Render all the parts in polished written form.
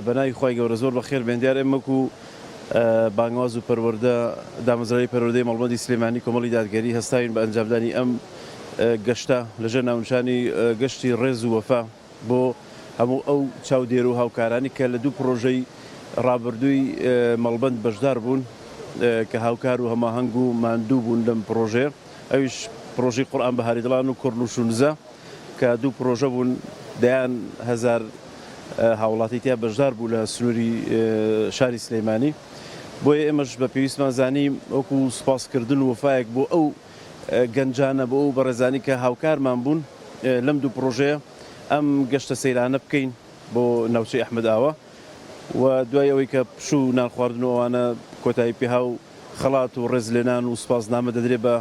بەناوی خی گەورە زۆر بەخێر بێن دیارە ئێمەکو بانگواز و پەروەردە دامەزرای پەروەردەی مەڵبەندی سلێمانی کۆمەڵی دادگەری هەستاوین بە ئەنجامدانی ئەم گەشتە لەژێر ناونشانی گەشتی ڕێز و وەفا بۆ هەموو ئەو چاودێر و هاوکارانی کە لە دوو پرۆژەی ڕابردووی مەڵبەند بەشدار بوون کە هاوکار و هەماهەنگ و ماندوو بوون لەم پرۆژێ ئەویش پرۆژەی قورئان بەهاری دڵان و کوڕنووش و نزە کە دوو پرۆژە بوون دەیان هەزار هاوڵاتی تیا بەشدار بوو لە سنووری شاری سلەیمانی بۆیە ئێمەش بە پێویستمان زانیم وەکو سوپاسکردن و وەفایەک بۆ ئەو گەنجانە بۆ ئەو بەڕێزانی کە هاوکارمان بوون لەم دوو پرۆژەیە ئەم گەشتە سەیرانە بکەین بۆ ناوچەی ئەحمەد ئاوا و دوای ئەوەی کە پشوو نان خواردن و ئەوانە کۆتایی پێها و خەڵات و ڕێزلێنان و سوپاسنامە دەدرێت بە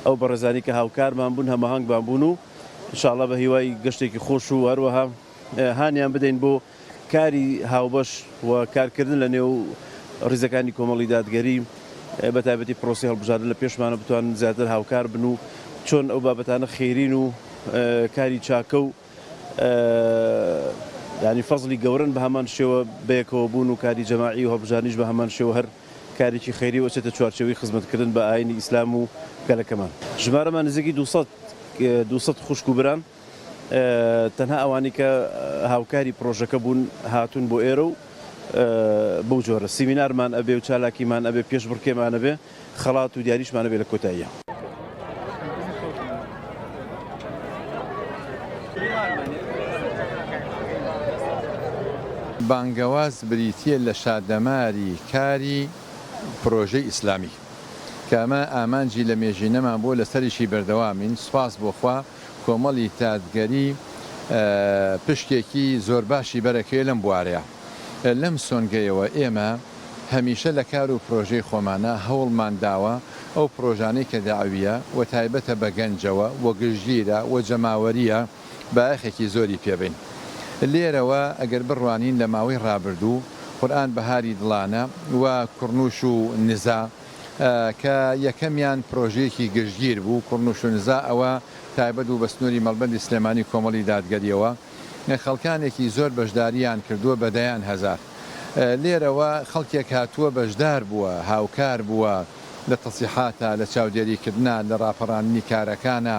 ئەو بەڕێزانی کە هاوکارمان بوون هەماهەنگمان بوون و ئینشاءڵڵا بە هیوای گەشتێکی خۆش و هەروەها هانیان بدەین بۆ کاری هاوبەش و کارکردن لە نێو ڕیزەکانی کۆمەڵی دادگەری بە تایبەتی پرۆسی هەڵبژاردن لە پێشمانە بتوانن زیاتر هاوکار بن و چۆن ئەو بابەتانە خێرین و کاری چاکە و ینی فەزلی گەورن بە هەمان شێوە بەیەکەوە بوون و کاری جەماعی و هەڵبژاردنیش بە هەمان شێوە هەر کارێکی خەیری وەچێتە چوارچێوەی خزمەتکردن بە ئاینی ئیسلام و گەلەکەمان ژمارەمان نزیکی 200 خوشک و بران تەنها ئەوانی کە هاوکاری پرۆژەکە بوون هاتوون بۆ ئێرە و بەو جۆرە سیمینارمان ئەبێ و چالاکیمان ئەبێ پێش بڕکێمان ئەبێ خەڵات و دیاریشمان ئەبێ لە کۆتاییە. بانگەواز بریتیە لە شادەماری کاری پرۆژەی ئیسلامی کە ئەمە ئامانجی لە مێژینەمان بۆ لەسەریشی بەردەوامین سوپاس بۆخوا کۆمەڵی دادگەری پشتێکی زۆر باشی بەرەکەوێ لەم بوارەیە لەم سۆنگەیەوە ئێمە هەمیشە لە کار و پرۆژەی خۆمانە هەوڵمان داوە ئەو پرۆژانەی کە داویە و تایبەتە بە گەنجەوە و گژگیرە و جەماوەریە بایەخێکی زۆری پێبین لێرەوە ئەگەر بڕوانین لە ماوەی ڕابردوو قورئان بەهاری دڵانە و کوڕنووش و نزا کە یەکەمیان پرۆژەیەکی گژگیر بوو کوڕنووش و نزا ئەوە تایبەت و بە سنووری مەڵبەندی سلێمانی کۆمەڵی دادگەریەوە خەڵکانێکی زۆر بەشداریان کردووە بەدەیان هەزار لێرەوە خەڵکێک هاتووە بەشدار بووە هاوکار بووە لە تەسیحاتە لە چاودێریکردە لە ڕاپەڕاندنی کارەکانە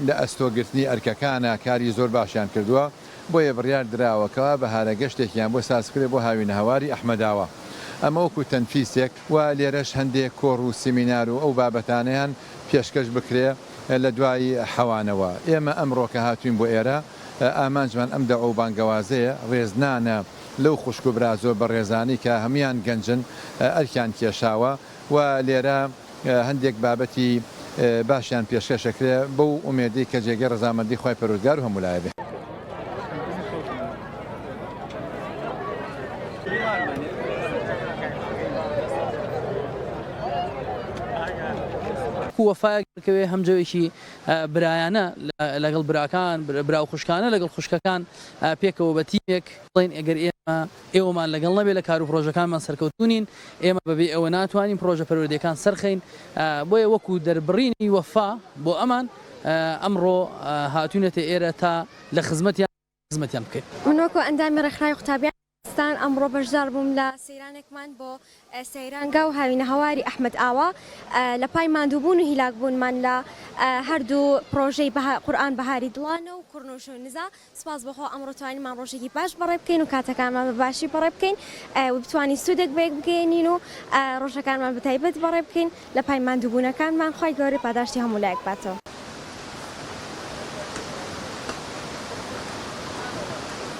لە ئەستۆگرتنی ئەرکەکانە کاری زۆر باشیان کردووە بۆیە بڕیار دراوەکەوە بەهارە گەشتێکیان بۆ سازکرێ بۆ هاوینە هەواری ئەحمەداوە ئەمە وەکو تەنفیسێک و لێرەش هەندێک کۆڕ و سیمینار و ئەو بابەتانیان پێشکەش بکرێ لە دوای حەوانەوە ئێمە ئەمڕۆکە هاتوین بۆ ئێرە ئامانجمان ئەم دە ئەو بانگەوازەیە ڕێزنانە لەو خوشک و برازۆ بە ڕێزانی کە هەمان گەنجن ئەرکیان کێشاوە و لێرە هەندێک بابەتی باشیان پێشکەشەکرێ بەو ئومێدی کە جێگە ڕەزامەندی خی پەروەردگار و هەمولایە بێ. وەفاەکەوێ هەمجەوێکی برایانە لەگەڵ براکان براو خوشکانە لەگەڵ خوشکەکان پێکەوە بە تیمێک بڵین ئەگەر ئێوەمان لەگەڵ نەبێت لە کار و پرۆژەکانمان سەرکەوتونین ئێمە بەبێ ئەوە ناتوانین پرۆژە پەروەردەکان سەرخەین بۆیە وەکو دەربڕینی وەفا بۆ ئەمان ئەمڕۆ هاتوونەتە ئێرە تا لە خزمەتیان بکەین. منۆکۆ ئەندامی ڕێکخراوی قوتابیان ئەمڕۆ بەشدار بووم لە سەیرانێکمان بۆ سەیرانگا و هاوینە هەواری ئەحمەد ئاوا لە پای ماندووبوون و هیلاکبوونمان لە هەردوو پرۆژەی قورئان بەهاری دڵانە و کوڕنووش و نزا سپاس بەخۆ ئەمڕۆ توانیمان ڕۆژێکی باش بەڕێ بکەین و کاتەکانمان بە باشی بەڕێ بکەین و بتوانین سوودێک بەیەک بگەێنین و ڕۆژەکانمان بەتایبەت بەڕێ بکەین لە پای ماندووبوونەکانمان خی گەورەی پاداشتی هەموو لایەک باتەوە.